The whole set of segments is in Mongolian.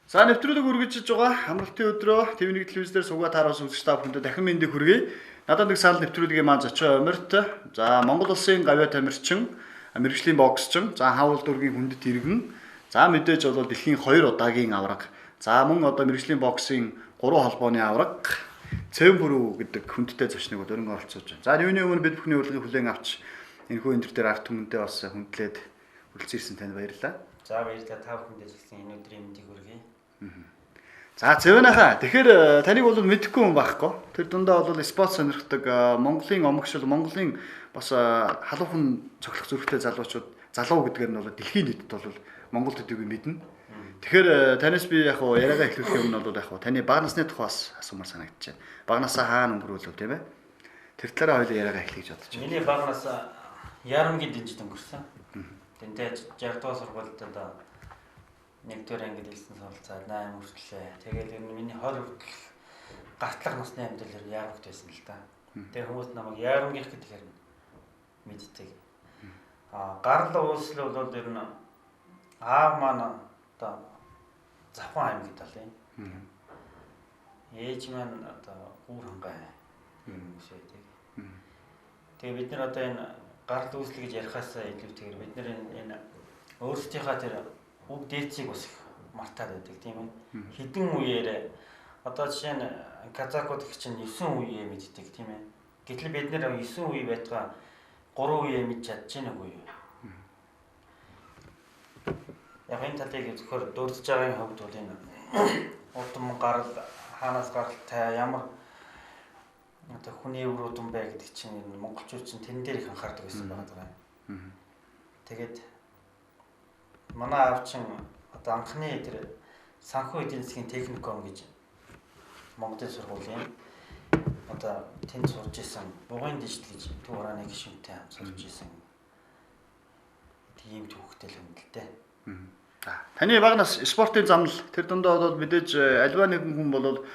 За нэвтрүүлэг үргэлжлэж байгаа амралтын өдрөө ТV1 телевизээр суугаад таараас үзэж та бүхэндээ дахин мэндийг хүргэе. Надад нэг санал нэвтрүүлгийн маань зочин Умирт. За Монгол улсын гавьяа тамирчин, мэрэгжлийн боксчин, за хаавал дургийн хүндэт иргэн. За мэдээж бол дэлхийн 2 удаагийн авраг. За мөн одоо мэрэгжлийн боксын 3 холбооны авраг. Цэвэн гэдэг хүндтэй зочныг өргөн оролцуулж байна. За юуны өмнө бид бүхний урилгыг хүлээн авч энэхүү энэ төр дээр арт түмэндээ бас хүндлээд хүрэлцэн ирсэн танд баярлалаа. За баярлалаа та бүхэндээ зөвхөн энэ өдрийн мэндийг хүргэе. За Цэвэнахаа тэгэхээр таныг бол мэдэхгүй хүн байхгүй. Тэр дундаа бол спорт сонирхдаг Монголын омогшил, Монголын бас халуухан цоглох зүрхтэй залуучууд залуу гэдгээр нь бол дэлхийн нийтэд бол Монгол төдийгүй мэднэ. Тэгэхээр танаас би яг хуу яриагаа эхлүүлэх юм бол яг хуу таны бага насны тухаас асуумар санагдаж байна. Бага насаа хаана өнгөрүүлв тийм ээ? Тэр талаараа хоёул яриагаа эхлэж бодож байна. Миний бага насаа Ярамгийн дэнжид өнгөрсөн. Тэнтэй 60 дугаар сургуульд одоо 1-р ангид хэлсэн суралцаад 8 хүртлээ. Тэгээд ер нь миний 20 хүртэл гартлах насны амьдрал Ярамгт байсан л да. Тэгээд хүмүүс намайг Ярамгийнх гэхээр мэддэг. Гарал ууслал бол ер нь аав маань одоо Завхан аймагт л юм. Ээж маань одоо Гүүр хангай хүмүүс байдаг. Тэгээд бид нар одоо энэ гарал үүслэл гэж ярихаас илүү тэгэхээр бид нар энэ өөрсдийнхээ тэр үг дээцийг бас их мартаад байдаг тийм ээ. Хэдэн үеэр одоо жишээ нь казакууд их чинь 9 үеэ мэддэг тийм ээ. Гэтэл бид нэр 9 үе байтугай 3 үеэ мэдж чадчихна үгүй юу. Яг энэ талыг зөвхөн дурдж байгаа хувьд бол энэ удам гарал хаанаас гаралтай ямар одоо хүний өвөр удам бай гэдэг чинь монголчууд чинь тэн дээр их анхаардаг байсан байгаа даа. Тэгээд манай аав чинь одоо анхны тэр санхүү эдийн засгийн техникум гэж Монголын сургуулийн одоо тэнд сурж исэн бугын дижитал гэж төв хурааны гишүүнтэй хамт сурж исэн тийм төвхтэй л юм л дээ. Таны бага нас спортын замнал тэр дундаа бол мэдээж альва нэгэн хүн бол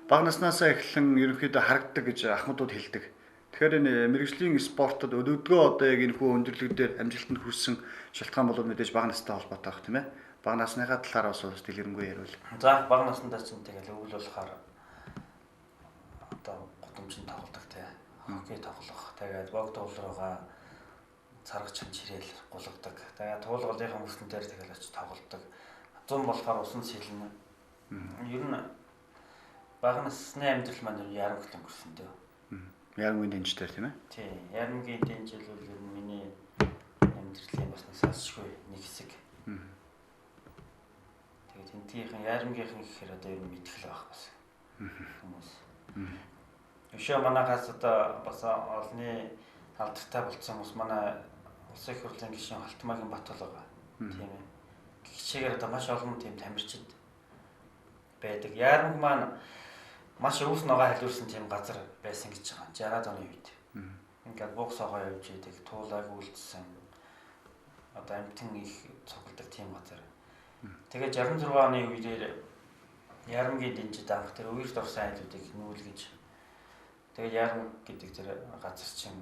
бага наснасаа эхлэн ерөнхийдөө харагддаг гэж ахмадууд хэлдэг. Тэгэхээр энэ мэрэгжлийн спортод өдөрдгөө одоо яг энэ хүү өндөрлөг дээр амжилтанд хүрсэн шалтгаан бол мэдээж бага настай холбоотой байх тийм ээ. Бага насныхаа талаар бас дэлгэрэнгүй ярил. За бага наснаа ч тэгэл өвөл болохоор одоо гудамжинд тоглодог те. Хоккей тоглох, тэгээд бог тоглоороо царгаж чанчирэл гулгадаг. Тэгээд туулгалынхаа мөсөн дээр тэгэл очиж тоглодог. 100 болохоор усан сэлнэ. Ер нь бага насны амьдрал маань Ярамгт өнгөрсөн дээ. Ярамгийн дэнжтэй тийм ээ? Тий, Ярамгийн дэнжил бол ер нь миний амьдралын бас насаашгүй нэг хэсэг. Тэгээд тентийнхэн Ярамгийнхэн гэхээр одоо ер нь мэдхэл байх бас. Хүмүүс. Өшөө манайхаас одоо бас олны алдартай болсон хүмүүс манай улсын их хурлын гишүүн Халтмаагийн Батбол байгаа. Тийм ээ. Гихчээгээр одоо маш олон тийм тамирчид байдаг. Ярамг маань маш өвс ногоо халиурсан тийм газар байсан гэж байгаа. 60-аад оны үед. Ингээд бокс огоо явж идэг, туулайг үлдсэн. Одоо амтэн их цогцолдог тийм газар. Тэгээд 66 оны үеэр Ярамгийн дэнжид анх тэр үерт орсон айлуудыг нүүлгэж тэгээд Ярам гэдэг тэр газар чинь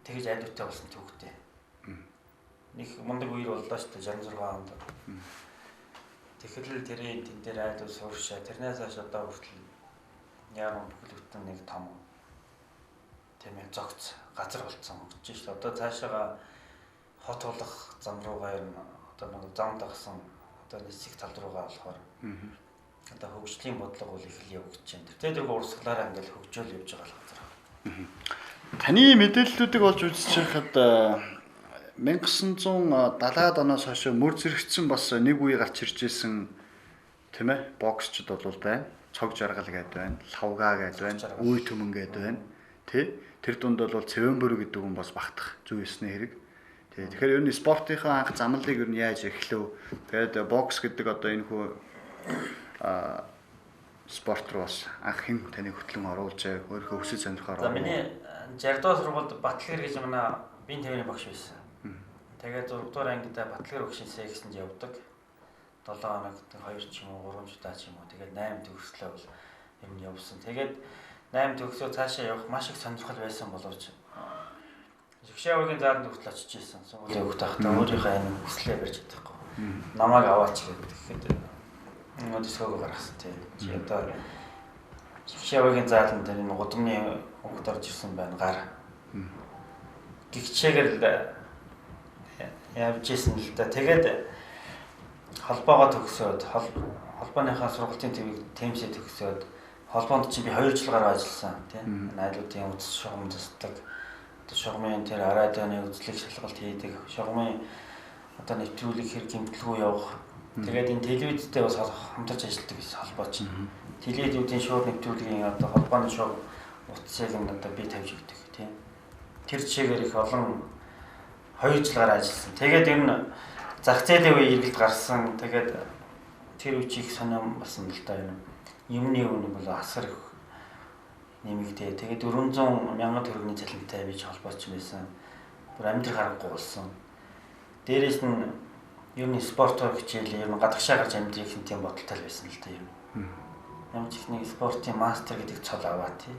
тэгж айлуутай болсон төвхтэй. Нэг мундаг үер боллоо шүү дээ 66 онд. Тэгэхээр тэрийн тэн дээр айлуу сууршаа тэрнээс хойш одоо хүртэл Ярам бүхэл бүтэн нэг том тийм ээ зогц газар болцсон гэж шүү дээ. Одоо цаашаага хот болох зам руугаа ер нь одоо нэг зам дагсан одоо нисэх тал руугаа болохоор одоо хөгжлийн бодлого бол их л явагдаж байна. Тэгээд урсгалаараа ингээл хөгжөөл явж байгаа л газар. Таны мэдээллүүдийг олж үзэж байхад 1970-аад оноос хойш мөр зэрэгцсэн бас нэг үе гарч ирж исэн тийм ээ боксчд бол байна. Цог жаргал гэдэг байна, лавгаа гэдэг байна, үе төмөн гэдэг байна. Тэ тэр дунд бол Цэвэнбөр гэдэг хүн бас багтах зүг ёсны хэрэг. Тэгэхээр ер нь спортынхаа анх замналыг ер нь яаж эхлэв? Тэгээд бокс гэдэг одоо энэ хүү спорт руу бас анх хэн таны хөтлөн оруулж өөрийнхөө өсөж сонирхоор. За миний 60 дугаар сургуульд Батлгэр гэж манай биеийн төвийн багш байсан. Тэгээд 6 дугаар ангидаа Батлгэр багшинсаа гэсэнд явдаг. 7 хоногт 2 ч юм уу 3 удаа ч юм уу тэгээд 8 төгслөө бол ер нь явсан. Тэгээд 8 төгсөө цаашаа явах маш их сонирхол байсан боловч Жигшээгийн зааланд хүртэл очиж ирсэн. Сүүлийн хүүхд тахтаа өөрийнхөө энэ хүслээ барьж чадахгүй. Намайг аваач гэдэг. Тэгэхэд дөсгөөг гаргасан тийм. Чи одоо шавьяагийн заалан дээр энэ гудамжны хөвгт орж ирсэн байна гар. Гихчээгээр л явж исэн л да. Тэгээд холбоогоо төгсөөд холбооныхаа сургалтын төвийг тэмцээ төгсөөд холбоонд чи би 2 жил гараа ажилласан тийм. Найзуудын үзэл шугам тусдаг. Одоо шугамын тэр радионы үзлэг шалгалт хийдэг. Шугамын одоо нэвтрүүлэг хэр гэмтлгүй явах. Тэгээд энэ телевизтэй бас хамтарч ажилладаг гэсэн холбоо чинь. Телевизүүдийн шууд нэвтрүүлгийн одоо холбооны шууд утсыг нь одоо би тавьж өгдөг тийм. Тэр жишээгээр их олон 2 жил гараа ажилласан. Тэгээд ер нь зах зээлийн үе эргэлт гарсан. Тэгээд тэр үе чих сонирм болсон л да юм. Юмны үн бол асар их нэмэгдээ. Тэгээд 400 мянган төгрөгийн цалинтай бич холбооч байсан. Бүр амьдрал харахгүй болсон. Дээрээс нь ер нь спортоор хичээл ер нь гадагшаа гарч амьдрэх юм тийм бодолтой байсан л да юм. Ямар ч их нэг спортын мастер гэдэг цол аваа тий.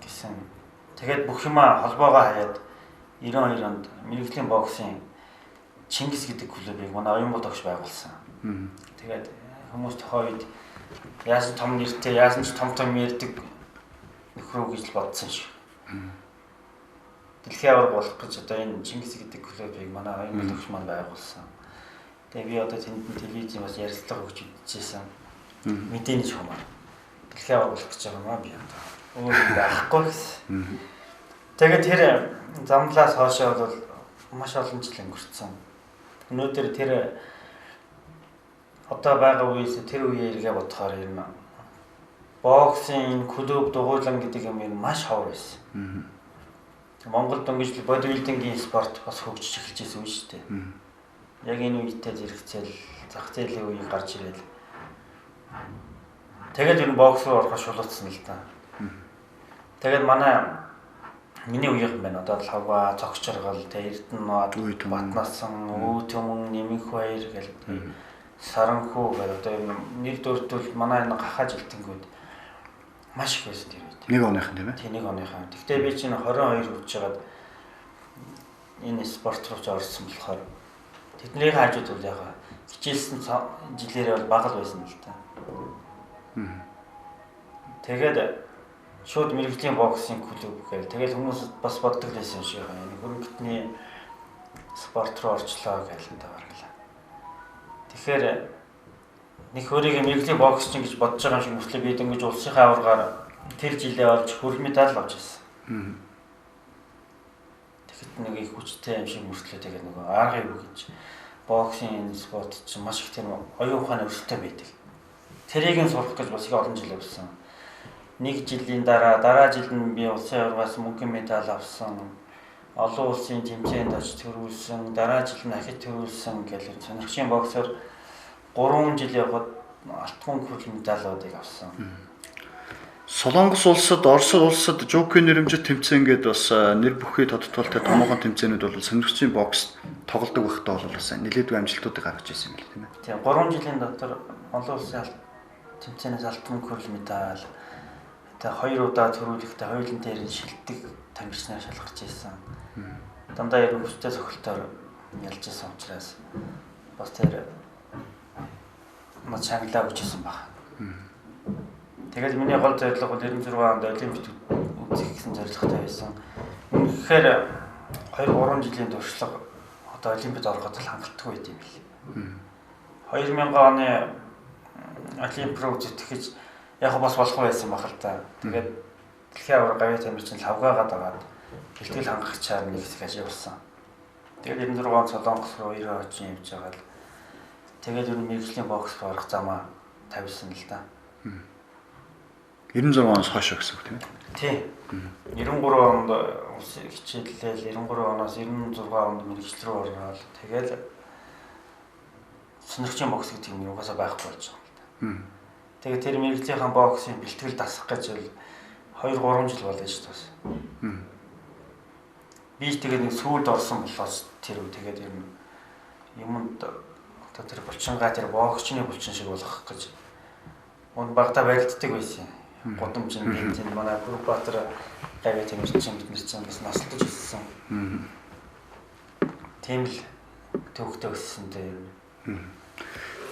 Гэсэн. Тэгээд бүх юма холбоогоо хаяад 92 онд мэрэгжлийн боксын Чингис гэдэг клубыг манай Оюнбод огш байгуулсан. Тэгээд хүмүүс тохойд яасан том нэртэй, яасан ч том ярьдаг нөхрөө гэж бодсон шүү. Дэлхийн аварга болох гэж одоо энэ Чингис гэдэг клубыг манай Оюнбод огш маань байгуулсан. Тэгээд би одоо тэнд телевизэн бас ярилцлага өгч үзчихсэн. Мэдээний чамаа. Дэлхийн аварга болох гэж байгаа маа би одоо. Өөр байхгүй гэсэн. Тэгээд тэр замлаас хоошоо бол маш олон жил өнгөрцөн. Өнөөдөр тэр одоо байгаа үеэс тэр үеэ эргээ бодохоор юм. Боксын клуб дугуйлан гэдэг юм маш ховор байсан. Монголд өнгөжл бодибилдингийн спорт бас хөгжиж эхэлж байсан үе шүү дээ. Яг энэ үедээ зэрэгцээл зах зээлийн үе гарч ирэл. Тэгээд энэ бокс руу ороход шулуутсан л да. Тэгээд миний үеийнхэн байна. Одоо л хаваа, цогц жаргал, Эрдэнэт, Батнасан, Өвтөмөн, Нэмэх баяр гэл Саранхуу гэл одоо нэг дөрөвдөл манай энэ гахаа жилтэнгүүд маш их байсан тэр үед. Нэг оныхан тийм ээ. Тийм нэг оныхан. Гэхдээ би чинь 22 хүрч байгаад энэ спорт руу орсон болохоор тэдний хажууд бол яг хичээлсэн жилээрээ бол бага л байсан л та. Тэгээд шууд мэрэгжлийн боксing клуб гээл тэгэл хүмүүс бас боддог байсан юм шиг байна. Энэ хөрөнгөтний спорт руу орчлоо гээл энэ таарлаа. Тэгэхээр нэг хөрийг мэрэгжлийн боксчин гэж бодож байгаа юм шиг мөртлөө би дөнгөж улсынхаа аваргаар тэр жилээ олж хөрөл медаль авч ирсэн. Тэгэхэд нэг их хүчтэй юм шиг мөртлөө тэгээд нөгөө аргыг үг гэж боксинг спорт чинь маш их тийм оюун ухааны өрсөлдөөн байдаг. Тэрийг нь сурах гэж бас их олон жил явсан. Нэг жилийн дараа жилд нь би улсын аваргаас мөнгөн медаль авсан. Олон улсын тэмцээнд очиж төрүүлсэн. Дараа жил нь ахиж төрүүлсэн гэх сонирхчийн боксоор 3 жил яваад алтан хөрөл медалуудыг авсан. Солонгос улсад, Орос улсад жокийн нэрмжит тэмцээн гээд бас нэр бүхий тодтолтой томоохон тэмцээнүүд бол сонирхчийн бокс тоглодог байхдаа бол бас нэлээдгүй амжилтуудыг гаргаж ирсэн юм л тийм ээ. Тийм 3 жилийн дотор олон улсын тэмцээнээс алтан хөрөл медаль тэгээ 2 удаа төрүүлэхдээ хоёулын дээр нь шилдэг тамирчнаар шалгарч ирсэн. Дандаа яг хүчтэй цохилтоор ялж ирсэн учраас бас тэр маш чангалаа өгчсэн баг. Тэгээд миний гол зорилго бол 96 онд Олимпиад үзэх гэсэн зорилготой байсан. Тэгэхээр 2-3 жилийн туршлага одоо Олимпиад ороход л хангалттай байд юм бил. 2000 оны Олимпиад үзэтгэж яг бас болох байсан баг л та. Тэгээд дэлхийн аварга гавь тамирчин лавгаагаад агаад бэлтгэл хангах чаар нэг хэсэг ажигласан. Тэгээд 96 он Солонгос руу 90 очин явж байгаа л тэгээд ер нь мэрэгжлийн бокс руу орох замаа тавьсан л да. 96 оноос хойш гэсэн үг тийм ээ. Тийм. 93 онд хичээллээ 93 оноос 96 онд мэрэгжил рүү ороод тэгээд сонирхчийн бокс гэдэг юм угаасаа байхгүй болж байгаа юм л да. Тэгээд тэр мэрэгжлийн боксын бэлтгэл дасах гэж бол 2-3 жил болно шүү дээ. Би тэгээд нэг сүүлд орсон болоос тэр үе тэгээд ер нь юмд одоо тэр булчингаа тэр боксчны булчин шиг болгох гэж унд багтаа барилддаг байсан. Гудамжинд энэ манай Бүрбаатар гавь тамирчин бид нар чинь бас наслдаж ирсэн. Тийм л төвхтэй өссөн дээ.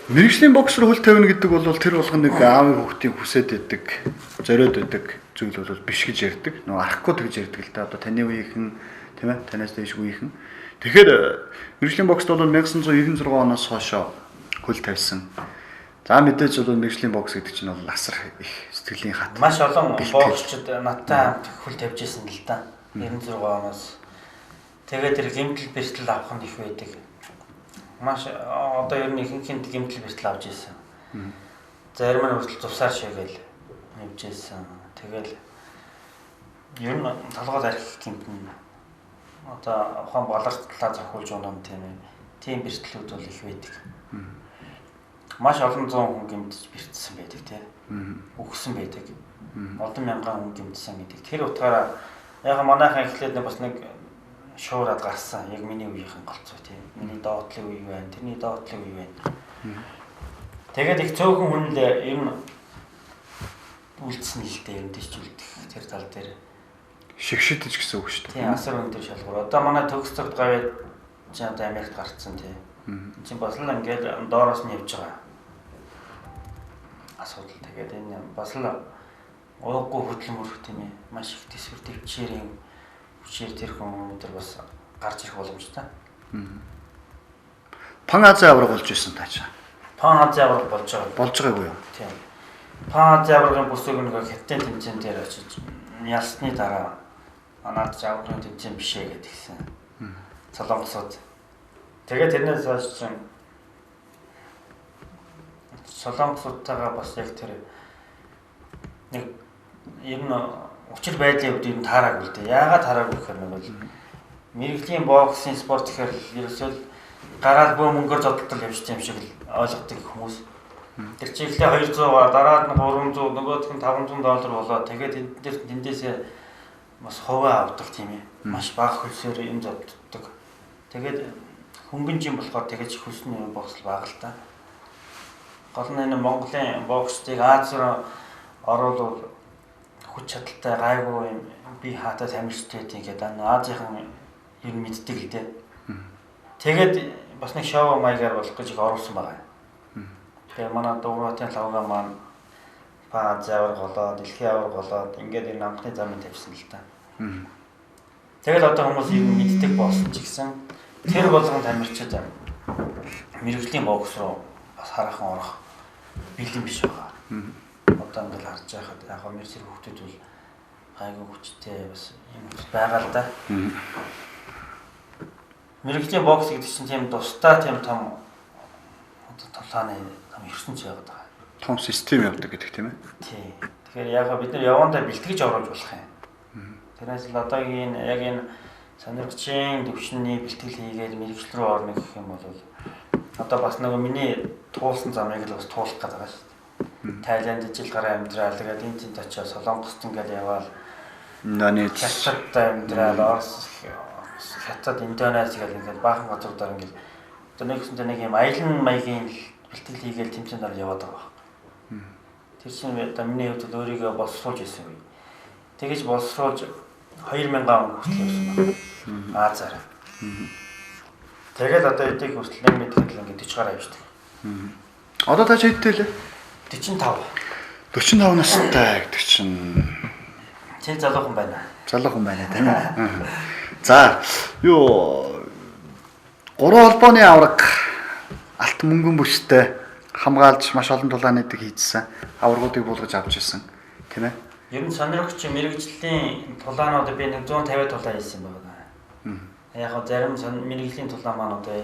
Мэргэжлийн боксер хөл тавина гэдэг бол тэр болгоно нэг аавын хүүхдийн хүсээд байдаг, зориод байдаг зүйл бол биш гэж ярьдаг. Нөгөө арахгүй тэгж ярьдаг л да. Одоо таны үеийнхэн тийм ээ, танаас дэш үеийнхэн. Тэгэхээр мэргэжлийн боксд бол 1996 оноос хойшоо хөл тавьсан. За мэдээж бол мэргэжлийн бокс гэдэг чинь бол асар их сэтгэлийн хат. Маш олон боксчид надтай хамт хөл тавьж исэн л да. 96 оноос. Тэгээд тэр гэмтэл бэртэл авах нь их байдаг. Маш одоо ер нь ихэнх гэмтэл бэртэл авч исэн. Зарим нь хүртэл тусаар шигээл явж исэн. Тэгэл ер нь толгойд архих гэмтэн одоо ухаан болортлаа зохиулж унам тийм ээ. Тийм бэртлүүд бол их байдаг. Маш олон зуун хүн гэмтэж бэртсэн байдаг тийм. Үхсэн байдаг. Олон мянган хүн гэмтсэн гэдэг. Тэр утгаараа яг манайхан эхлээд бас нэг шуураад гарсан. Яг миний үеийнхэн голцоо тийм. Миний доотлын үе байна. Тэрний доотлын үе байна. Тэгээд их цөөхөн хүн л ер нь үлдсэн л дээ. Ер нь тийч үлдэх тэр тал дээр шигшидэж гэсэн үг шүү дээ. Тийм асар өндөр шалгуур. Одоо манай төгс цогт гавьяа чи одоо Америкт гарцсан тийм. Чи бас л ингээд доороос нь явж байгаа. Асуудал тэгээд энэ бас л ууггүй хөдөлмөр тийм ээ. Маш их төсвөр төвчээрийн хүчээр тэр хүн өнөдр бас гарч ирэх боломжтой. Пан Азийн авраг болж исэн таачаа. Пан Азийн авраг болж байгаа. Болж байгаагүй юу? Тийм. Пан Азийн аврагын бүсийг нэг хятадын тэмцээн дээр очиж ялсны дараа анаад аврагын тэмцээн бишээ гэдгийгсэн. Солонгосууд. Тэгээд тэрнээс хойш чинь солонгосуудтайгаа бас яг тэр нэг ер нь учир байдлын үед ер нь таараагүй л дээ. Яагаад таараагүй гэхээр нэг бол мэрэгжлийн боксын спорт гэхээр ерөөсөө гараад бөө мөнгөөр зодтол явж тийм шиг л ойлгодог хүмүүс. Тэр чиглэлээ 200 дараад нь 300 нөгөөх нь $500 болоо. Тэгээд тэндээсээ бас хуваа авдаг тийм ээ. Маш бага хөлсөөр юм зодтдаг. Тэгээд хөнгөн жим болохоор тэгэж хүсний бокс баг л та. Гол нь энэ Монголын боксыг Аз руу оруулах хүч чадалтай гайгүй юм би хатаа тамирчтай гэдэг Азийн ер нь мэддэг л дээ. Тэгээд бас нэг шоу маягаар болох гэж их оруулсан байгаа. Тэгээ манай Дуураатын лавга маань Пан Азийн авраг болоод дэлхийн авраг болоод ингээд энэ амтны замын тавьсан л та. Тэгэл одоо хүмүүс ер нь мэддэг болсон ч гэсэн тэр болгон тамирчид мэрэгжлийн бокс руу бас хараахан орох бэлэн биш байгаа. Одоо ингээд харж байхад яг мэрэгжлийн хүүхдүүд бол гайгүй хүчтэй бас юм байгаа л да. Мэрэгжлийн бокс гэдэг чинь тийм тусдаа тийм том одоо толгойн том ертөнц байгаа. Том систем явдаг гэдэг тийм ээ. Тий. Тэгэхээр яг бид нар явандаа бэлтгэж оруулж болох юм. Тэрнээс л одоогийн яг энэ сонирхчийн төвшний бэлтгэл хийгээд мэрэгжил рүү орно гэх юм бол одоо бас нэг миний туулсан замыг л бас туулах гэдэг байгаа шүү дээ. Тайланд жил гараа амьдрал тэгээд энэ тэнд очиж Солонгост ингээд яваал Нанид Хятад амьдрал Орос Хятад Индонез гэдэг ингээд баахан газруудаар ингээд одоо нэг юм аялан маягийн бэлтгэл хийгээл тэмцээнд орж яваад байгаа. Тэр чинь одоо миний хувьд өөрийгөө боловсруулж ирсэн үе. Тэгэж боловсруулж 2000 он хүртэл явсан байна. Азаар. Тэгээд одоо эдийг хүртэл нэг мэдрээл ингээд 40 гараа явждаг. одоо та хэдтэй лээ? 45. 45 настай гэдэг чинь Чи залуухан байна. залуухан байна тийм ээ. За юу 3 холбооны авраг алт мөнгөн бүстэй хамгаалж маш олон тулаануудыг хийжсэн. Аврагуудыг буулгаж авч ирсэн тийм ээ. Ер нь сонирхогч мэрэгжлийн тулаанууд би нэг 150 тулаан хийсэн байна. Яг нь зарим мэрэгжлийн тулаан маань одоо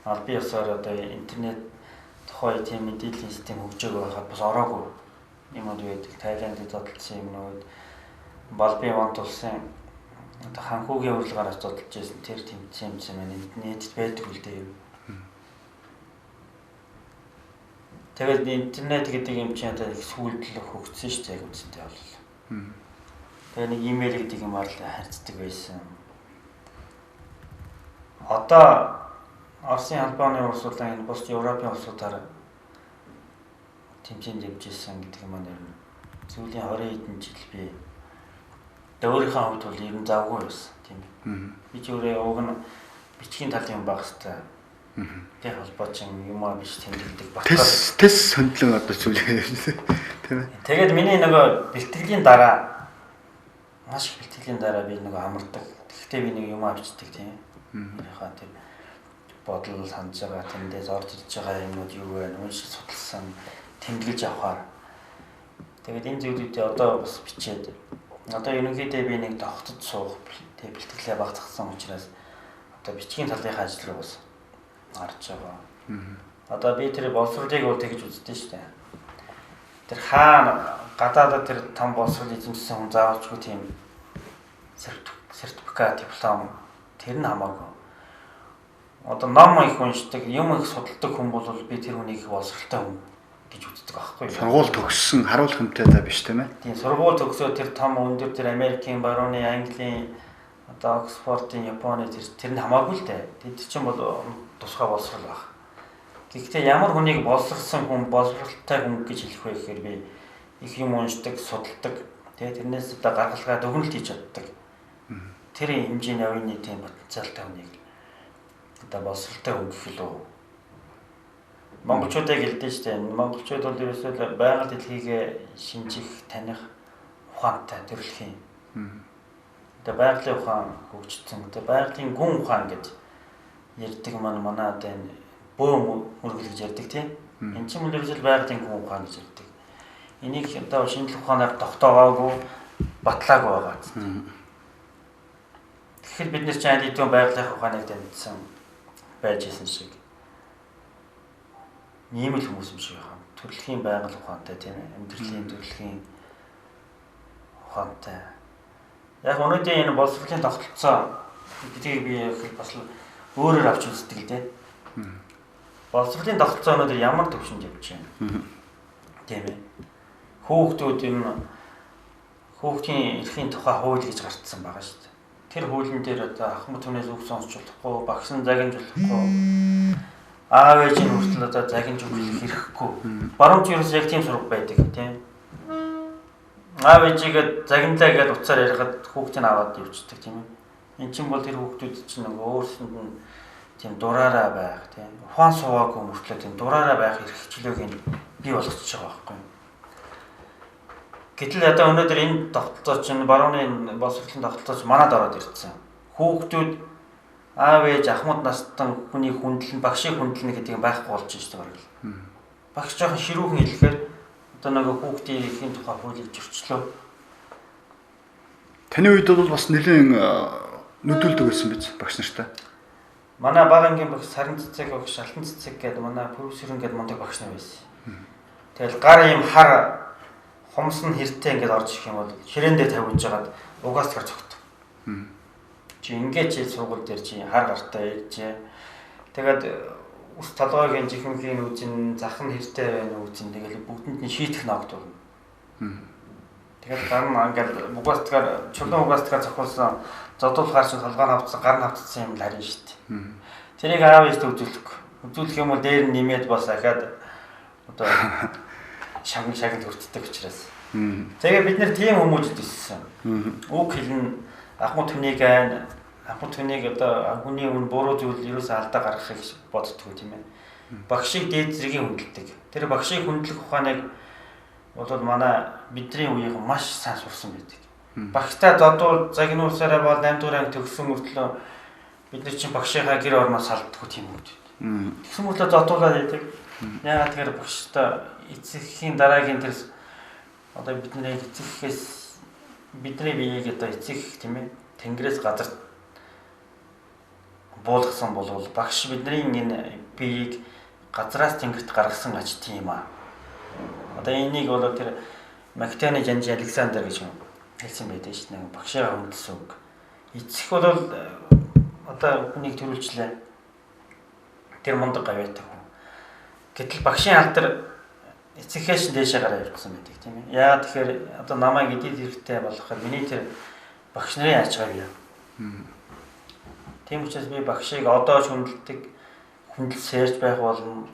албан ёсоор одоо интернет тухай тийм мэдээллийн систем хөгжөөг байхад бас ороогүй юмуд байдаг. Тайландд зодтолсон юмнууд Балбын вант улсын одоо ханхуугийн урилгаараас зодтолж байсан тэр тэмцээн маань интернет байдаг үл дээ. Тэгээд интернет гэдэг юм чинь одоо сүүлдлэх хөгжсөн шүү дээ үстэй бол. Тэгээд нэг имэйл гэдэг юм аа харьцдаг байсан. Одоо Оросын албаны улсуудаа энэ бус Европын улсуудаар тэмцээнд явж ирсэн гэдэг юм аа сүүлийн 20 хэдэн жил би өөрийнхөө хувьд бол ер нь завгүй байсан тийм ээ. Би ч өөрөө уг нь бичгийн талын юм байх хэвээр. Тэг холбоочин юм аа биш тэмдэглэдэг батгаар. Тэс хөндлөн одоо зүйлээ тийм ээ. Тэгээд миний нөгөө бэлтгэлийн дараа маш их бэлтгэлийн дараа би нөгөө амардаг. Тэгэхдээ би нэг юм авчдаг тийм. Яхаа тэр бодол санаж байгаа тэндээс орж ирж байгаа юмуд юу вэ? Уншиж судалсан тэмдэглэж авахаар. Тэгээд энэ зүйлүүдээ одоо бас бичээд одоо ерөнхийдөө би нэг тогтцод суух тэг бэлтгэлээ багцсан учраас одоо бичгийн талынхаа ажил руу бас гарч байгаа. Одоо би тэр боловсролыг бол тэгж үздэг шүү дээ. Тэр хаана гадаадад тэр том боловсрол эзэмшсэн хүн заавалчгүй тийм сертификат, диплом тэр нь хамаагүй. Одоо ном их уншдаг, юм их судалдаг хүн бол би тэр хүнийг их боловсролтой хүн гэж үздэг байхгүй юу? Сургууль төгссөн харуул хүнтэй та биш тийм ээ. Тийм сургууль төгсөөд тэр том өндөр тэр Америкийн, барууны, Английн, одоо Оксфордын, Японы тэр нь хамаагүй л дээ. Тэд чинь бол тусгай боловсрол баг. Гэхдээ ямар хүнийг боловсролсон хүн, боловсролтой хүн гэж хэлэх вэ гэхээр би их юм уншдаг, судалдаг, тэгээ тэрнээс одоо гаргалгаа дүгнэлт хийж чаддаг. Тэр хэмжээний авины тийм потенциалтай хүнийг одоо боловсролтой хүн гэх л үү. Монголчуудыг хэлдэг шүү дээ. Монголчууд бол ерөөсөө байгаль дэлхийг шинжих, таних ухаантай төрөлхийн. Одоо байгалийн ухаан хөгжсөн. Одоо байгалийн гүн ухаан гэж ярьдаг манай одоо энэ бөө мөргөл гэж ярьдаг тийм. Энд чинь ерөөсөө байгалийн гүн ухаан гэж ярьдаг. Энийг одоо шинжлэх ухаанаар тогтоогоогүй, батлаагүй байгаа. Тэгэхээр бид нэр чинь аль хэдийн байгалийн ухааныг дамжсан байж исэн шиг. Ийм л хүмүүс юм шиг байна. Төрөлхийн байгаль ухаантай тийм ээ. Амьдралын төрөлхийн ухаантай. Яг өнөөдөр энэ боловсролын тогтолцоо гэдгийг би бас өөрөөр авч үздэг л дээ. Боловсролын тогтолцоо өнөөдөр ямар төвшөнд явж байна. Тийм ээ. Хүүхдүүд юм хүүхдийн эрхийн тухай хууль гэж гарцсан байгаа шүү дээ. Тэр хуулийн дээр одоо ахмад хүнээс үг сонсч болохгүй, багш нь загинж болохгүй, аав ээжийн хүртэл одоо загинж өгөх хэрэггүй. Баруун зүрээс яг тийм сураг байдаг тийм. Аав ээжигээ загинлаа гэж уцаар ярихад хүүхдийг аваад явчихдаг тийм ээ. Энд чинь бол тэр хүүхдүүд чинь нөгөө өөрсөнд нь тийм дураараа байх тийм. Ухаан суугаагүй мөртлөө тийм дураараа байх эрхчлөөг нь бий болгочихж байгаа байхгүй. Гэтэл одоо өнөөдөр энэ тогтолцоо чинь барууны боловсролын тогтолцооч манад ороод ирсэн. Хүүхдүүд аав ээж ахмад настай хүний хүндлэн багшийг хүндлэнэ гэдэг нь байхгүй болж байгаа юм шиг байна. Багш жоохон ширүүхэн хэлэхээр одоо нөгөө хүүхдийн эрхийн тухай хуулийг зөрчлөө. Таны үед бол бас нэлийн нөдөлдөг байсан биз багш нартай. Манай багангийн багш Саран цэцэг багш, Алтан цэцэг гэдэг манай профессорын гэдэг мундаг багш нар байсан. Тэгэл гар юм хар хумс нь хэртэй ингээд орж ирэх юм бол ширээн дээр тавьж жагаад угаасгаар цогт. Чи ингээд чи сургууль дээр чи хар гартай ээжээ. Тэгээд ус толгойн жихэмхийн үзэн зах нь хэртэй байна үзэн тэгэл бүгдэнд нь шийтгэх ногд болно. Тэгээд гар нь ингээд угаасгаар чулуун угаасгаар зохиолсон зодуулахаар шиг толгойн хавцсан гар нь хавцсан юм л харин шүү дээ. Тэрийг аав ээжтэй үзүүлэхгүй. Үзүүлэх юм бол дээр нь нэмээд бас ахаад одоо шагнад хүртдэг учраас. Тэгээ бид нэр тийм хүмүүжд ирсэн. Үг хэлнэ, ахмад хүнийг ахмад хүнийг одоо хүний өмнө буруу зүйл ерөөсөө алдаа гаргахыг боддгоо тийм ээ. Багшийг дээд зэргийн хүндэлдэг. Тэр багшийг хүндлэх ухааныг бол манай бидний үеийн маш сайн сурсан байдаг. Багштай зодуул загнуусаараа бол 8 дугаар анги төгссөн мөртлөө бид нар чинь багшийнхаа гэр орноос салддаг тийм үү. Тэгсэн мөртлөө зодуулаад байдаг. Яагаад тэгэхээр багштай эцэгхийн дараагийн тэр одоо бидний эцэгхээс бидний биеийг одоо эцэг тийм ээ тэнгэрээс газар буулгасан бол багш бидний энэ биеийг газраас тэнгэрт гаргасан ач тийм аа. Одоо энийг бол тэр Македоны жанжи Александр гэж хэлсэн байдаг шүү дээ. Багшаа хүндэлсэн үг. Эцэг бол одоо хүнийг төрүүлжлээ. Тэр мундаг гавьяатай хүн. Гэтэл багшийн алдар эцэгхээс дээшээ гараа явуулсан байдаг тийм ээ. Яагаад тэгэхээр одоо намайг эдийн хэрэгтэй болгоход миний тэр багш нарын ачааг яа. Тийм учраас би багшийг одоо ч хүндэлдэг, хүндэлсээрж байх болно.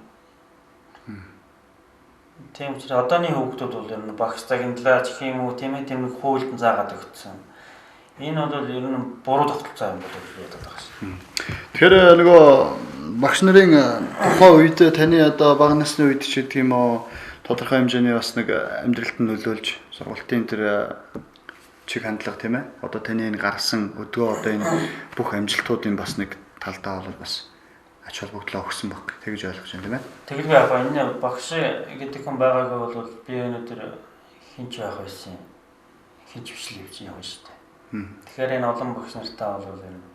Тийм учраас одооны хүүхдүүд бол ер нь багш загинлаач гэх юм уу тийм ээ тийм хуульд заагаад өгсөн. Энэ бол ер нь буруу тогтолцоо юм болов уу гэдэг байна. Тэгэхээр нөгөө багш нарын тухайн үед таны одоо бага насны үед ч гэдэг юм уу тодорхой хэмжээний бас нэг амьдралд нь нөлөөлж сургалтын тэр чиг хандлага тийм ээ. Одоо таны энэ гарсан өдгөө одоо энэ бүх амжилтуудын бас нэг талдаа бол бас ач холбогдлоо өгсөн баг. Тэгж ойлгож байна тийм ээ. Тэгэл яг энэ багш гэдэг хүн байгаагүй бол би өнөөдөр хинч байх байсан. Хинч бичлэг хийж явна шүү дээ. Тэгэхээр энэ олон багш нартаа бол энэ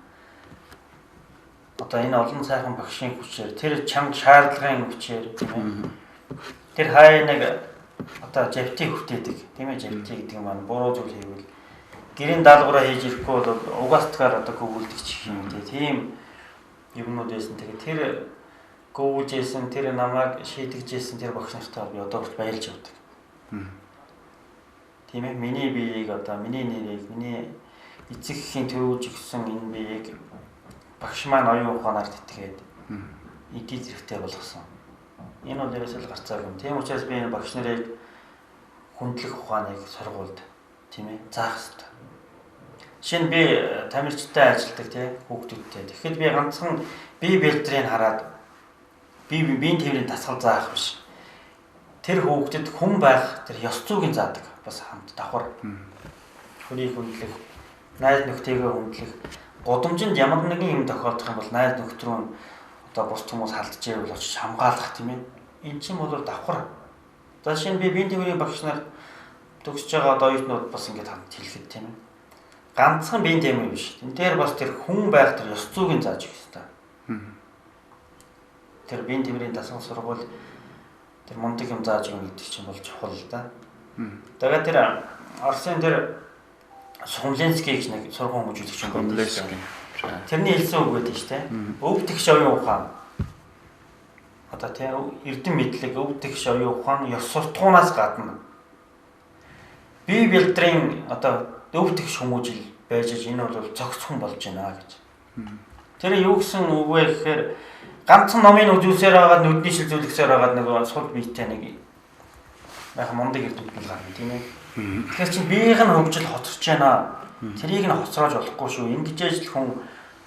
одоо энэ олон сайхан багшийн хүчээр тэр чамд шаардлагын хүчээр тийм ээ. Тэр хай нэг одоо живтыг хүртээдэг тийм ээ. Живтыг гэдэг нь маань буруу зүйл хийвэл гэрийн даалгавраа хийж ирэхгүй бол угаалтгаар одоо гүйлдэг чих юм тийм юмнууд байсан. Тэгээ тэр гүйлжсэн тэр намайг шийдэгжсэн тэр багш нартаа би одоо хүртэл баярлж явдаг. Тийм ээ. Миний биеийг одоо миний нэрийг миний эцэгхийн төрүүлж өгсөн энэ биеийг багш маань оюун ухаанаар тэтгээд эдий зэрэгтэй болгосон. Энэ бол ерөөсөө л гарцаагүй юм. Тийм учраас би энэ багш нарыг хүндлэх ухааныг сургуульд тийм ээ заах хэрэгтэй. Жишээ нь би тамирчтай ажилладаг тийм хүүхдүүдтэй. Тэгэхэд би ганцхан бие бэлтрийг хараад биеийн тэмрийн дасгал заах биш. Тэр хүүхдэд хүн байх тэр ёс зүйн заадаг бас хамт давхар. Хүнийг хүндлэх, найз нөхдөйгөө хүндлэх гудамжинд ямар нэгэн юм тохиолдох юм бол найз нөхд рүү одоо бус хүмүүс халдж ирэвэл очиж хамгаалах тийм ээ. Энд чинь бол давхар. За жишээ нь би биеийн тэмрийн багш нар төгсөж байгаа одоо оюутнууд бас ингэж хамт хэлэхэд тийм ээ. Ганцхан биеийн тэмрийн биш. Энд дээр бас тэр хүн байх тэр ёс зүйн зааж өгөх хэрэгтэй. Тэр биеийн тэмрийн дасгал сургууль тэр мундаг юм зааж өгнө гэдэг чинь бол чухал л да. Тэгээд тэр Оросын тэр Сумленский гэж нэг сургууль хүмүүжүүлэгч юм байна. Тэрний хэлсэн үг байдаг шүү дээ. Өв тэгш оюун ухаан. Одоо тийм эрдэм мэдлэг, өв тэгш оюун ухаан ёс суртахуунаас гадна бие бэлтрийн одоо өв тэгш хүмүүжил байж энэ бол зохицхон болж байна гэж. Тэр юу гэсэн үг вэ гэхээр ганцхан номын үзүүлсээр байгаа нүдний шилжүүлэхсээр байгаа нэг сул биетэй нэг яг мундаг эрдэмтэн гарна тийм ээ. Тэгэхээр чи биеийг нь хөгжил хоцорч байна. Тэрийг нь хоцроож болохгүй шүү. Ингэж ажил хүн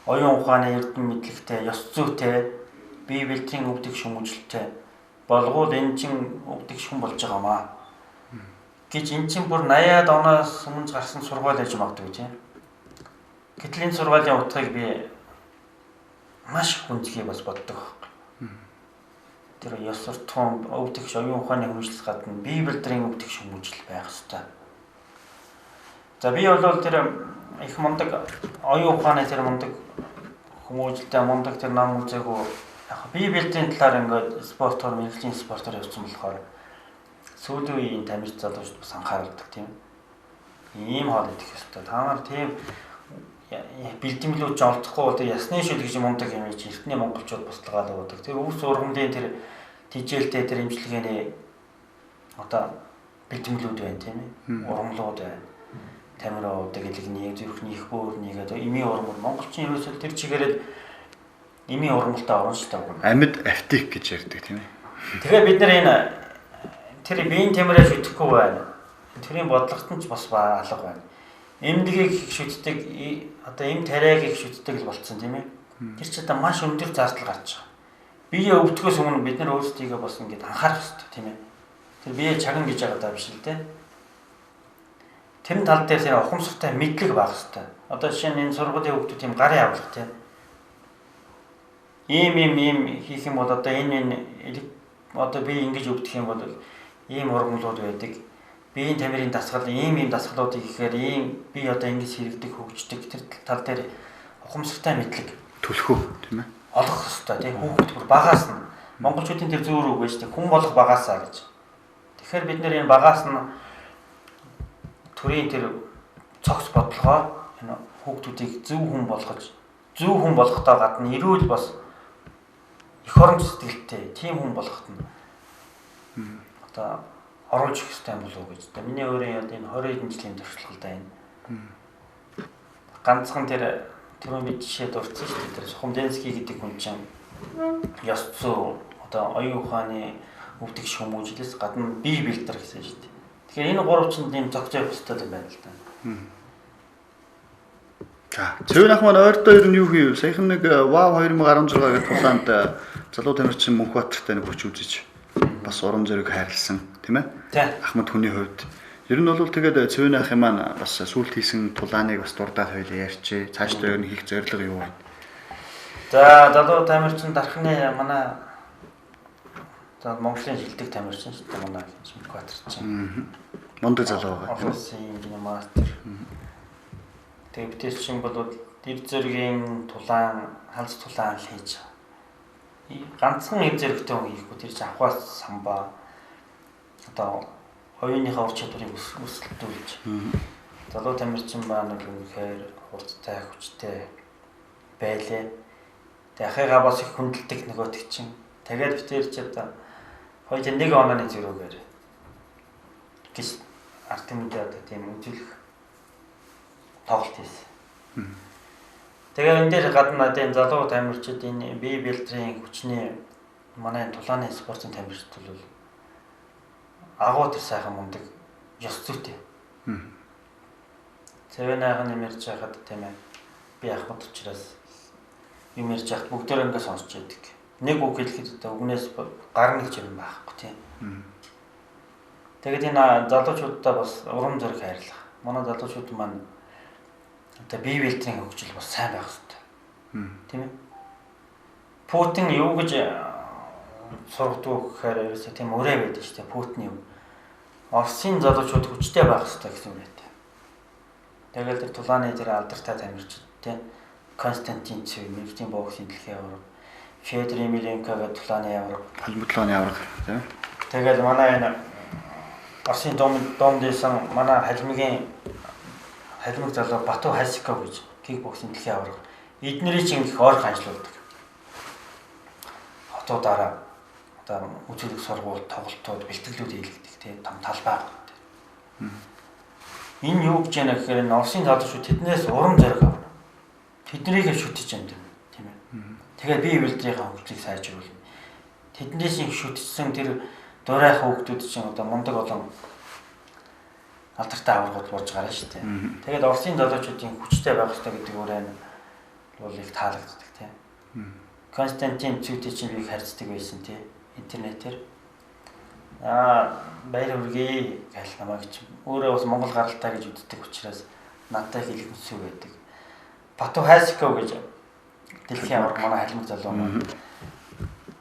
оюун ухааны эрдэм мэдлэгтэй, ёс зүйтэй, бие бэлтрийн өвдөг хүмүүжлэлтэй болгоод энэ чин өвдөг хүн болж байгаамаа. Гэж эн чин бүр 80-аад оноос өмнө гарсан сургууль аж магадгүй тийм. Гэтэл энэ сургуулийн утгыг би маш хүндэхий бас боддог байхгүй. Тэр ёс суртахуун өвдөг оюун ухааны хүмүүжлэл гадна бие бэлтрийн өвдөг хүмүүжил байх ёстой. За би бол тэр их мундаг оюун ухааны тэр мундаг хүмүүжлэлтэй мундаг тэр нам үзээгүй яг бие бэлтрийн талаар ингээд спортоор мэргэжлийн спортоор явсан болохоор сүүлийн үеийн тамирч залуучууд бас анхаардаг тийм. Ийм хоол идэх ёстой. Та нар тийм бэлтгэлүүд ч олдохгүй бол ясны шүл гэж мундаг юм чи эртний монголчууд бусдалгаал өгдөг. Тэр өвс ургамлын тэр тижээлтэй тэр имчилгээний одоо бэлтгэлүүд байна тийм ээ. Ургамлууд байна. Тамирууд гэлэгний зүрхний их бөөрний гэдэг эмийн ургамал монголчин ерөөсөө тэр чигээрээ эмийн ургамалтай орно шүү дээ. Амьд автик гэж ярьдаг тийм ээ. Тэгэхээр бид нар энэ тэр биеийн тамираа шүтгэхгүй байна. Тэрийн бодлогот нь ч бас алга байна. Эмнэлгийг их шүтдэг одоо эм тариаг их шүтдэг л болцсон тийм ээ. Тэр ч одоо маш өндөр зардал гарч байгаа. Бие өвдөхөөс өмнө бид нар өөрсдийгөө бас ингэж анхаарах хэрэгтэй тийм ээ. Тэр бие чагна гэж байгаа даа биш л дээ. Тэр тал дээр тэр ухамсартай мэдлэг байх хэрэгтэй. Одоо жишээ нь энэ сургуулийн хүүхдүүд тийм гарын авлага тийм. Ийм хийх юм бол одоо энэ одоо би ингэж өвдөх юм бол ийм ургамлууд байдаг. Биеийн тамирын дасгал ийм дасгалуудыг ихээр ийм би одоо ингэж хэрэгдэг хөгждөг тэр тал дээр ухамсартай мэдлэг төлхөө тийм ээ. Олох хэрэгтэй тийм хүүхэд бүр багаас нь монголчуудын тэр зөөр үг байж тийм хүн болох багаасаа гэж. Тэгэхээр бид нэр энэ багаас нь төрийн тэр цогц бодлогоо энэ хүүхдүүдийг зөв хүн болгохтой гадна эрүүл бас эх оронч сэтгэлтэй тийм хүн болгоход нь одоо оруулж өгөх хэрэгтэй болов уу гэж. Миний өөрийн энэ 20 хэдэн жилийн туршлагатай энэ. Ганцхан тэр түрүүн би жишээ дурдсан шүү дээ. Тэр Сухамденский гэдэг хүн чинь ёс зүй одоо оюун ухааны өвдөг хүмүүжлээс гадна бие бэлтэр гэсэн шүү дээ. Тэгэхээр энэ гурав чинь ийм зохицоо хөстэй юм байна л да. За, цэвэн ах маань ойртоо ер нь юу хийв? Саяхан нэг Wow 2016 гэх тулаанд залуу тамирчин Мөнхбаатартай нэг хүч үзэж бас уран зориг хайрлсан, тийм ээ? Тий. Ахмад хүний хувьд. Ер нь бол тэгээд цэвэн ахын маань бас сүлд хийсэн тулааныг бас дурдаад хоёлаа ярьчээ. Цаашдаа ер нь хийх зорилго юу вэ? За, залуу тамирчин дархны манай за Монголын шилдэг тамирчин шүү дээ манай Мөнхбаатарчин. Мундаг залуу байгаа. Олон улсын инженер мастер. Тэгээ битээс чинь бол эр зэргийн тулаан, халз тулаан л хийж байгаа. Ганцхан эр зэрэгтэй хүн хийхгүй тэр чинь авхаас самбаа одоо оюуныхаа ур чадварыг өсөлтүүлж. Залуу тамирчин маань бол үнэхээр хурдтай, хүчтэй байлээ. Тэгээ ахыгаа бас их хүндэлдэг нөгөөтг чинь. Тэгээд битээр ч одоо 2001 оны зэрэгээр гэж артемидээ одоо тийм үзүүлэх тоглолт хийсэн. Тэгээ энэ дээр гадна энэ залуу тамирчид энэ бие бэлтрийн хүчний манай тулааны спортын тамирчид бол агуу тэр сайхан мундаг ёс зүйтэй. Цэвэнайх нь ярьж байхад тийм ээ би ахмад учраас юм ярьж байхад бүгдөө ингэ сонсч байдаг. Нэг үг хэлэхэд одоо үгнээс гар нэг юм байхгүй тийм. Тэгээд энэ залуучуудаа бас урам зориг хайрлах. Манай залуучууд маань одоо бие бэлтрийн хөгжил бас сайн байх хэрэгтэй. Тийм ээ. Путин юу гэж сургадаг гэхээр ерөөсөө тийм өрөө байдаг шүү дээ. Путин юу. Оросын залуучууд хүчтэй байх хэрэгтэй гэсэн үг байдаг. Тэгээд тэр тулааны тэр алдартай тамирчид тийм Константин Цэв, Мэргэжлийн боксийн дэлхийн аварга, Федор Емельянко гэдэг тулааны аварга, Халбутлооны аварга тийм. Тэгээд манай энэ Оросын домдсэн манай халимаг залуу Бату Хайсиков гэж кикбоксing дэлхийн аварга. Эднэрийг чинь их ойр ханжлуулдаг. Хотуудаараа одоо үзүүлэх сургууль, тоглолтууд, бэлтгэлүүд хийлгдэг тийм том талбай. Энэ юу гэж яана гэхээр энэ Оросын залуучууд тэднээс урам зориг авна. Тэднийг шүтэж юм тийм ээ. Тэгээд бие бэлтрийнхаа хөгжлийг сайжруулна. Тэднээс их шүтжсэн тэр дурайх хүүхдүүд чинь одоо мундаг олон алдартай аваргууд болж гарна шүү дээ. Тэгээд Оросын залуучуудын хүчтэй байх хэрэгтэй гэдэг үрэн бол их таалагддаг тийм. Константин Цүтэй чинь бийг харьцдаг байсан тийм интернетээр. Баяр хүргэе гэж намайг чинь өөрөө бас Монгол гаралтай гэж үздэг учраас надтай хэлгэнсүү байдаг. Бату Хайсиков гэж дэлхийн аварга манай халимаг залуу маань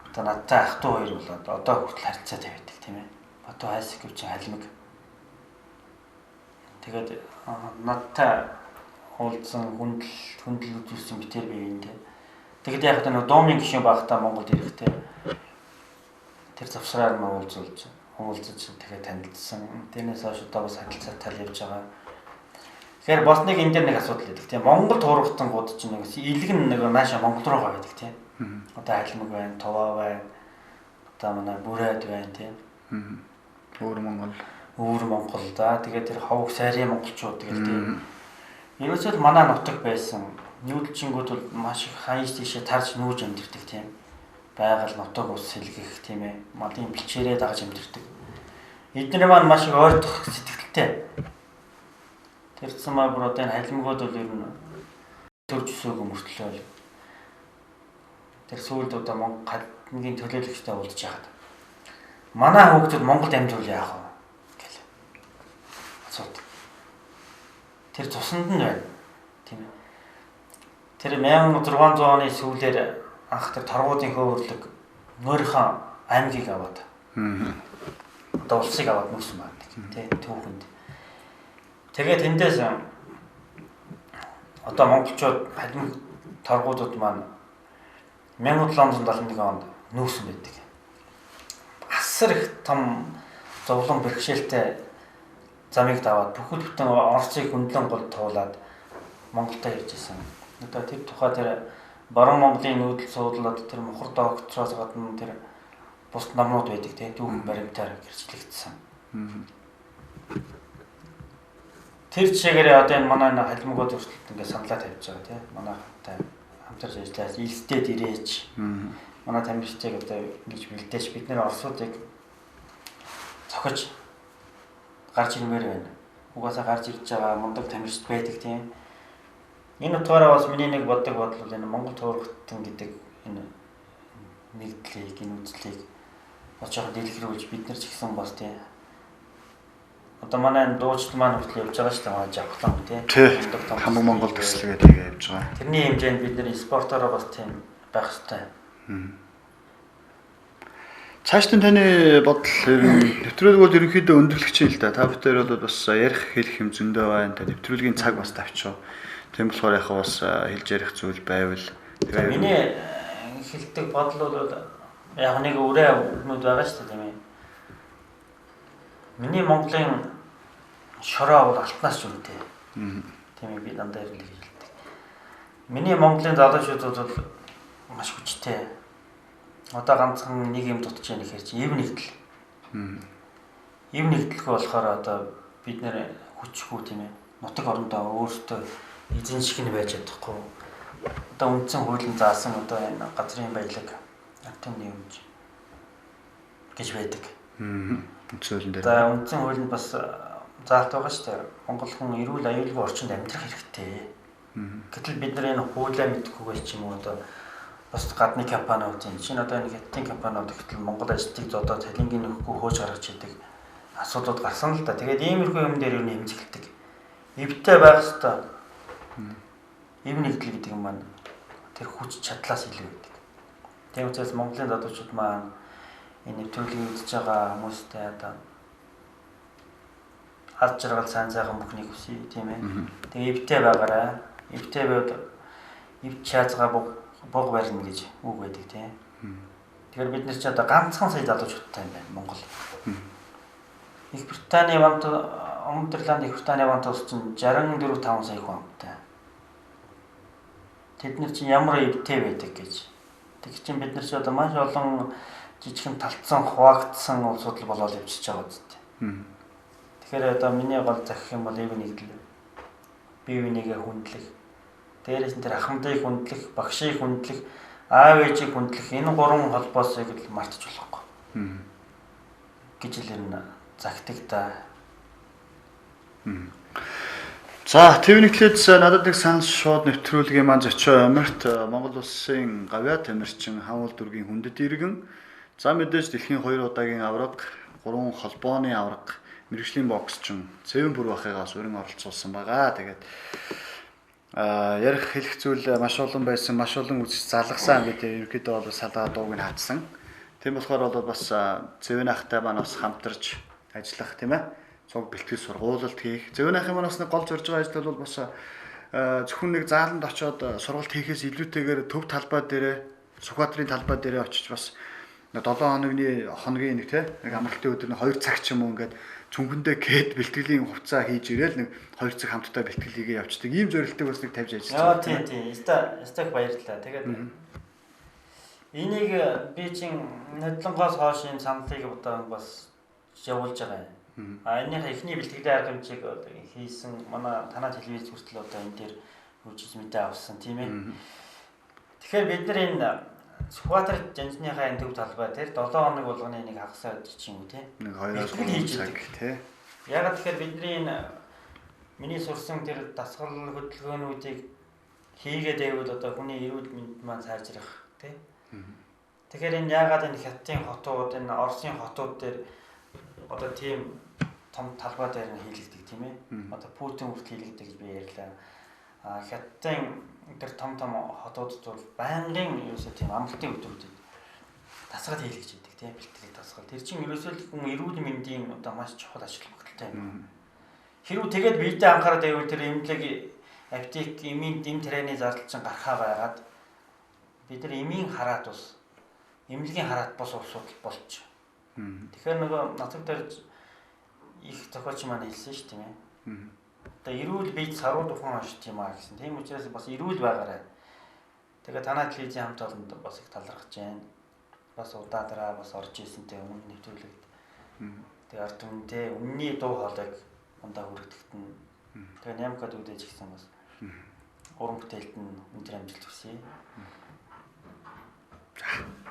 одоо надтай ах トゥ хоёр болоод одоо хүртэл харьцаатай байдаг тийм ээ. Бату Хайсиков чинь халимаг. Тэгээд надтай уулзсан хүндэл үзүүлсэн битэр бие юм тийм. Тэгэд яг нэг доомын гишүүн багтаа Монголд ирэхтэй тэр завсраар нь уулзуулж тэгээд танилцсан. Тэрнээс хойш одоо бас харилцаатай л явж байгаа. Тэгэхээр бас нэг энэ дээр нэг асуудал байдаг тийм. Монгол туургатангууд чинь нэг илгэн нэг нааша Монгол руу гавдаг тийм. Одоо халимаг байна, товоо байна. Одоо манай бүрээд байна тийм. Өөр Монгол да. Тэгээд тэр ховог сайрын монголчууд тэгэл тийм. Ерөөсөө манай нутаг байсан. Нүүдэлчингүүд бол маш их хаяж тийшээ тарж нүүж амьдэрдэг тийм. Байгаль нутаг ус сэлгэх тийм ээ. Малын бэлчээрээ дагаж амьдэрдэг. Эдгээр маань маш их ойртох сэтгэлтэй. Тэр цамаа бүр одоо энэ халимгууд бол ер нь төрж өсөөгүй мөртлөө. Тэр сүүлд одоо Монгол хадмгийн төлөөлөгчтэй уулзж яхад. Манай хүүхдүүд Монголд амьдвал яах вэ гэл. Асууд. Тэр цуснд нь байна. Тийм ээ. Тэр 1600 оны сүүлээр анх тэр торгуудын хөвөрлөг нөөрийнхөө аймгийг аваад. Одоо улсыг аваад нүүсэн байна тий түүхэнд. Тэгээд эндээс одоо монголчууд халимаг торгуудууд маань 1771 онд нүүсэн байдаг. Асар их том зовлон бэрхшээлтэй замыг даваад бүхэл бүтэн Оросыг хөндлөн гол туулаад Монголд ирж исэн. Одоо тэр тухай тэр Баруун Монголын нүүдэл суудлаад тэр мухар доктороос гадна тэр бус номнууд байдаг тийм түүхэн баримтаар гэрчлэгдсэн. Тэр чигээр одоо энэ манай халимгууд хүртэл ингээд саналаа тавьж байгаа тийм манайхтай хамтарч ажиллаж илстэд ирээч. Манай тамирчдыг одоо ингэж бэлдээч бид нэр Оросуудыг цохиж гарч ирмээр байна. Угаасаа гарч ирж байгаа мундаг тамирчид байдаг тийм. Энэ утгаараа бас миний нэг боддог бодол бол энэ Монгол туурхтан гэдэг энэ нэгдлийг, энэ үзлийг бас жоохон дэлгэрүүлж бид нар ч гэсэн бас тий. Одоо манай энэ дуучид маань хүртэл явж байгаа шүү дээ. Манай жавхлан тий. Хамаг Монгол төслөгээ тэгээ явж байгаа. Тэрний хэмжээнд бид нар спортоор бас тийм байх хэрэгтэй. Цаашдын таны бодол нэвтрүүлэг бол ерөнхийдөө өндөрлөгч юм л да. Та бүхэн бол бас ярих хэлэх юм зөндөө байна. Та нэвтрүүлгийн цаг бас тавьчих. Тийм болохоор яг бас хэлж ярих зүйл байвал тэгээ миний хэлдэг бодол бол яг нэг өрөө хүмүүс байгаа шүү дээ тийм ээ. Миний Монголын шороо бол алтнаас ч үнэтэй. Тийм ээ би дандаа ярил хэлдэг. Миний Монголын залуучууд бол маш хүчтэй. Одоо ганцхан нэг юм дутж яах гэхээр чи ив нэгдэл. Ив нэгдэлгүй болохоор одоо бид нэр хүчгүй тийм ээ. Нутаг орондоо өөртөө эзэн шиг нь байж чадахгүй. Одоо үндсэн хуулийн заасан одоо энэ газрын баялаг антимны өмч гэж байдаг. Үндсэн дээр. За үндсэн хуулинд бас заалт байгаа шүү дээ. Монгол хүн эрүүл аюулгүй орчинд амьдрах хэрэгтэй. Гэтэл бид нар энэ хуулиа мэдхгүйгээр ч юм уу одоо бас гадны компаниудын шинэ одоо энэ хятадын компаниуд ихтэл Монгол ажилтныг зодоо цалингийн нөхөхгүй хөөж гаргаж идэг асуудлууд гарсан л да. Тэгээд иймэрхүү юм дээр юу нэмжигддэг. Эвтэй байх хэвээр ив нэгдэл гэдэг юм маань тэр хүч чадлаас илүү байдаг. Тийм учраас Монголын залуучууд маань энэ нэвтрүүлгийг үзэж байгаа хүмүүстэй одоо аз жаргал сайн сайхан бүхнийг хүсье тийм ээ. Тэгээ эвтэй байгаарай. Эвтэй байвал эв чаазгаа бог барина гэж үг байдаг тийм. Тэгэхээр бид нар ч одоо ганцхан сая залуучуудтай юм байна Монгол. Их Британий вант Өмнөд Ирланд Их Британий вант ус чинь 64-5 сая хүн амтай. Тэд нар чинь ямар эвтэй байдаг гэж. Тэг чинь бид нар ч одоо маш олон жижигхэн талцсан, хуваагдсан улсууд болоод явчихж байгаа үстэй. Тэгэхээр одоо миний гол захих юм бол ив нэгдэл. Бие бинийгээ хүндлэх. Дээрээс нь тэр ахмадыг хүндлэх, багшийг хүндлэх, аав ээжийг хүндлэх энэ гурван холбоосыг л мартаж болохгүй. Гэж л энэ загтаг да. За твнэглээд надад нэг санал шууд нэвтрүүлгийн маань зочио Америкт Монгол улсын гавьяа тамирчин Хавуул дүүргийн хүндэт иргэн за мэдээж дэлхийн 2 удаагийн авраг 3 холбооны авраг мэргэжлийн боксчин Цэвэн бүр бахыгаас өрн оролцуулсан байгаа. Тэгээд ярих хэлэх зүйл маш олон байсан, маш олон үзэж залгасан гэдэг ерөөдөө бол салгаа дууг нь хатсан. Тийм болохоор бол бас Цэвэн ахтай маань бас хамтарч ажиллах тийм ээ. Цуг бэлтгэл сургуулалт хийх. Цэвэн ахын маань бас нэг гол зорж байгаа ажил бол бас зөвхөн нэг зааланд очиод сургалт хийхээс илүүтэйгээр төв талбай дээрээ Сүхбаатарын талбай дээрээ очиж бас 7 хоногийн нэг тийм нэг амралтын өдөр нэг 2 цаг ч юм уу ингээд цүнхэндээ кэд бэлтгэлийн хувцас хийж ирээл нэг 2 цаг хамтдаа бэлтгэлийгээ явчихдаг. Ийм зорилтыг бас нэг тавьж ажиллаж байгаа. Тийм. Стак баярлалаа. Тэгээд энийг би чинь нэдлэнгоос хойш энэ саналыг одоо бас явуулж байгаа юм. Энийхээ эхний бэлтгэлийн арга хэмжээг хийсэн манай танаа телевиз хүртэл одоо энэ дээр үжиж мэдээ авсан тийм ээ. Тэгэхээр бид нар энэ Сүхбаатар жанжныхаа энэ төв талбай дээр 7 хоног болгоны нэг хагасаа өдөр чинь үү те. Нэг 2-3 цаг те. Ягаад тэгэхээр бидний энэ миний сурсан тэр дасгал хөдөлгөөнүүдийг хийгээд байвал одоо хүний эрүүл мэнд маань сайжрах те. Тэгэхээр энэ ягаад энэ хятадын хотууд энэ Оросын хотууд дээр одоо тийм том талбай дээр нь хийлэгдэг тийм ээ. Одоо Путин хүртэл хийлэгдэг гэж би ярьлаа. Хятадын тэр том хотууд бол байнгын ерөөсөө тийм амралтын өдрүүдэд тасгал хийлгэж идэг тийм бэлтгэл тасгал. Тэр чинь ерөөсөө л хүн эрүүл мэндийн одоо маш чухал ашиг багталтай юм. Хэрвээ тэгээд биедээ анхаарал тавьвал тэр эмнэлэг аптек эмийн дэм тарианы зардал чинь гарахаа байгаад бид нар эмийн хараат ус эмнэлгийн хараат бос усууд болчих. Тэгэхээр нөгөө нутаг дээр их зохиолч маань хэлсэн шүү тийм ээ. Одоо эрүүл бие саруу тухайн оншт юм аа гэсэн. Тийм учраас бас эрүүл байгаарай. Тэгээ танаа телевизийн хамт олонд бас их талархаж байна. Бас удаадраа бас орж ирсэнтэй өмнө нэвтрүүлэгт. Тэгээ ард түмэнтэй өмнөний дуу хоолойг ундаа хүргэдэгт нь. Тэгээ Нямкад үдээж гисэн бас уран бүтээлд нь өндөр амжилт хүсье.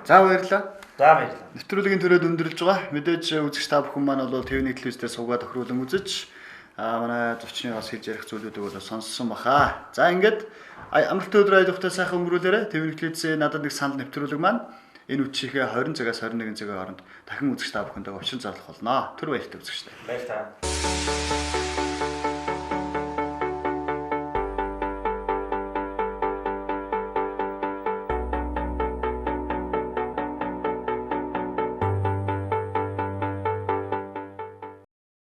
За баярлалаа. За баярлалаа. Нэвтрүүлгийн төрөд өндөрлж байгаа. Мэдээж үзэгч та бүхэн маань бол ТV1 телевиз дээр суугаад тохируулан үзэж манай зочны бас хэлж ярих зүйлүүдийг бол сонссон баха. За ингээд амралтын өдөр айлгахтай сайхан өнгөрүүлээрэ. Төвнөгтлөөс надад нэг санал нэвтрүүлэг маань энэ үчийнхээ 20 цагаас 21 цагийн хооронд дахин үзэгч та бүхэндээ өвчин зарлах болно. Түр баяртай үзэгчтэй. Баярлалаа.